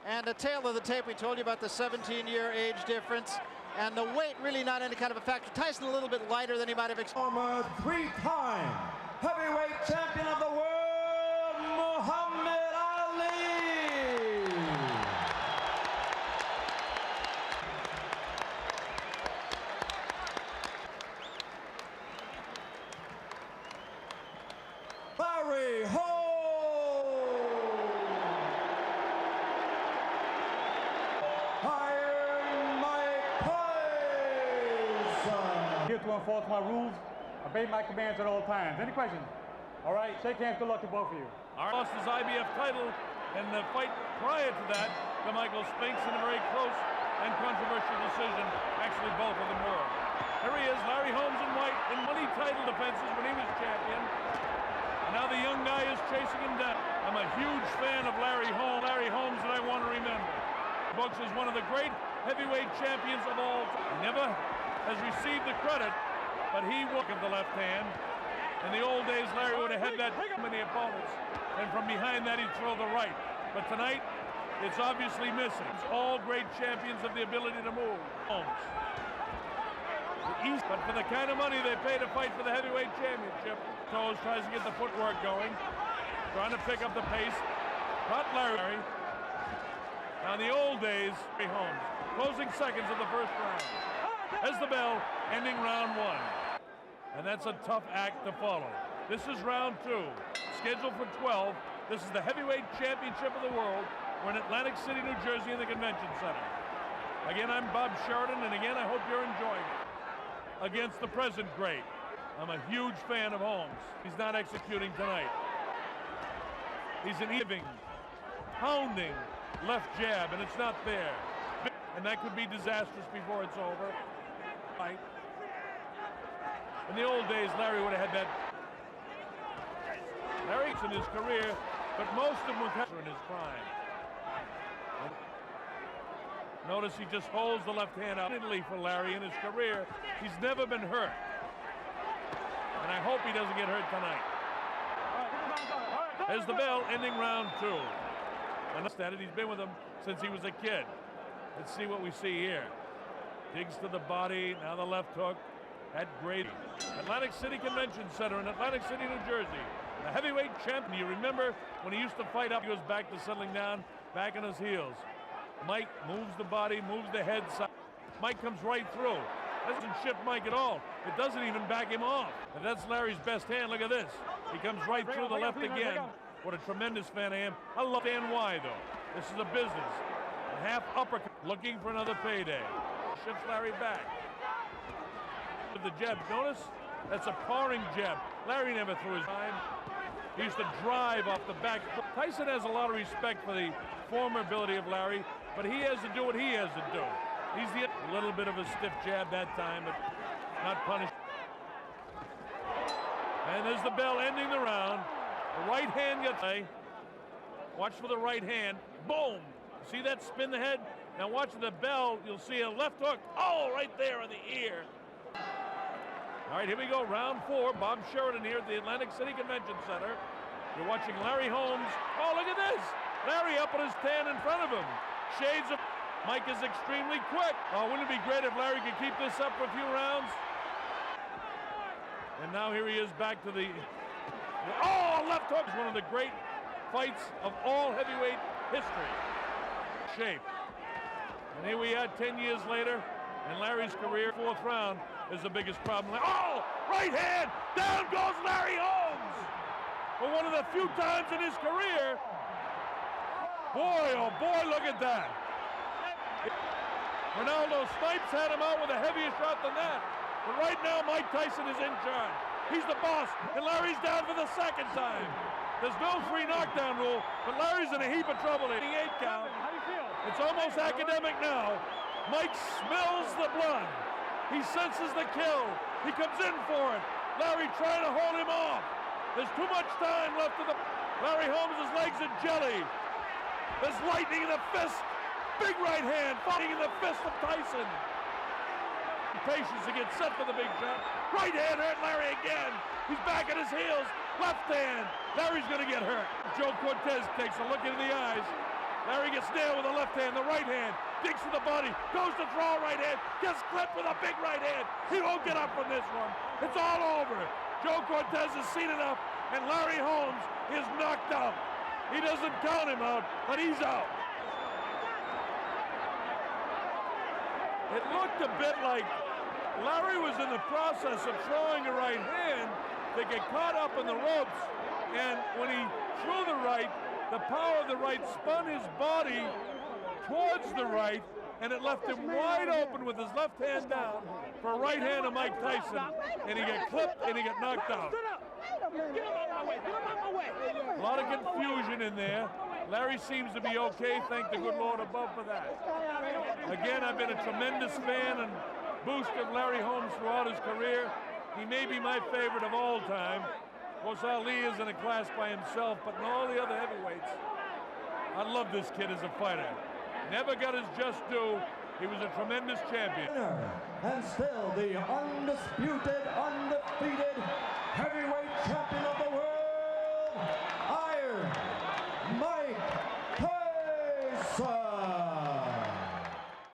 And a tail of the tape, we told you about the 17-year age difference. And the weight really not any kind of a factor. Tyson a little bit lighter than he might have expected. Former three-time heavyweight champion of the world, Muhammad Ali. Larry Holmes. Here to enforce my rules, obey my commands at all times. Any questions? All right, shake hands. Good luck to both of you. Our lost his IBF title, and the fight prior to that, to Michael Spinks in a very close and controversial decision. Actually, both of them were. Here he is, Larry Holmes in white, in many title defenses when he was champion. Now the young guy is chasing him down. I'm a huge fan of Larry Holmes that I want to remember. Books is one of the great heavyweight champions of all time. He never has received the credit, but he will give the left hand. In the old days, Larry would have had that many opponents, and from behind that he'd throw the right. But tonight, it's obviously missing. It's all great champions of the ability to move. Holmes. The East, but for the kind of money they pay to fight for the heavyweight championship, Toes tries to get the footwork going, trying to pick up the pace. Caught Larry. Now in the old days, Holmes, closing seconds of the first round. As the bell, ending round one. And that's a tough act to follow. This is round two, scheduled for 12. This is the heavyweight championship of the world. We're in Atlantic City, New Jersey in the convention center. Again, I'm Bob Sheridan, and again, I hope you're enjoying it. Against the present great. I'm a huge fan of Holmes. He's not executing tonight. He's an even, pounding left jab, and it's not there. And that could be disastrous before it's over. Right. In the old days, Larry would have had that. Larry's in his career, but most of them were in his prime. Notice he just holds the left hand out. For Larry in his career, he's never been hurt. And I hope he doesn't get hurt tonight. There's the bell, ending round two. Understand it, he's been with him since he was a kid. Let's see what we see here. Digs to the body, now the left hook at Grady. Atlantic City Convention Center in Atlantic City, New Jersey. The heavyweight champion. You remember when he used to fight up, he goes back to settling down, back on his heels. Mike moves the body, moves the head side. Mike comes right through. Doesn't shift Mike at all. It doesn't even back him off. And that's Larry's best hand. Look at this. He comes right through the left again. What a tremendous fan I am. I love Dan why though. This is a business. A half uppercut, looking for another payday. Shifts Larry back. With the jab, notice? That's a pawing jab. Larry never threw his time. He used to drive off the back. Tyson has a lot of respect for the former ability of Larry, but he has to do what he has to do. He's a little bit of a stiff jab that time, but not punished. And there's the bell ending the round. The right hand gets a. Watch for the right hand. Boom! See that spin the head? Now watch the bell. You'll see a left hook. Oh, right there on the ear. All right, here we go. Round four. Bob Sheridan here at the Atlantic City Convention Center. You're watching Larry Holmes. Oh, look at this. Larry up on his tan in front of him. Shades of... Mike is extremely quick. Oh, wouldn't it be great if Larry could keep this up for a few rounds? And now here he is back to the... Oh, left hook. One of the great fights of all heavyweight history. Shape. And here we are 10 years later, and Larry's career, fourth round, is the biggest problem. Oh, right hand, down goes Larry Holmes. For one of the few times in his career. Boy, oh boy, look at that. Ronaldo Snipes had him out with a heavier shot than that. But right now, Mike Tyson is in charge. He's the boss, and Larry's down for the second time. There's no free knockdown rule, but Larry's in a heap of trouble. 88 count. How do you feel? It's almost academic now. Mike smells the blood. He senses the kill. He comes in for it. Larry trying to hold him off. There's too much time left of the... Larry Holmes' legs are jelly. There's lightning in the fist. Big right hand fighting in the fist of Tyson. Patience to get set for the big shot. Right hand hurt Larry again. He's back at his heels. Left hand. Larry's going to get hurt. Joe Cortez takes a look into the eyes. Larry gets nailed with the left hand, the right hand, digs to the body, goes to throw right hand, gets clipped with a big right hand. He won't get up from this one. It's all over. Joe Cortez has seen enough, and Larry Holmes is knocked out. He doesn't count him out, but he's out. It looked a bit like Larry was in the process of throwing a right hand to get caught up in the ropes, and when he threw the right, the power of the right spun his body towards the right, and it left him wide open with his left hand down for a right hand of Mike Tyson, and he got clipped and he got knocked out. A lot of confusion in there. Larry seems to be okay, thank the good Lord above for that. Again, I've been a tremendous fan and booster of Larry Holmes throughout his career. He may be my favorite of all time. Of course, Ali is in a class by himself, but in all the other heavyweights, I love this kid as a fighter. Never got his just due. He was a tremendous champion. And still the undisputed, undefeated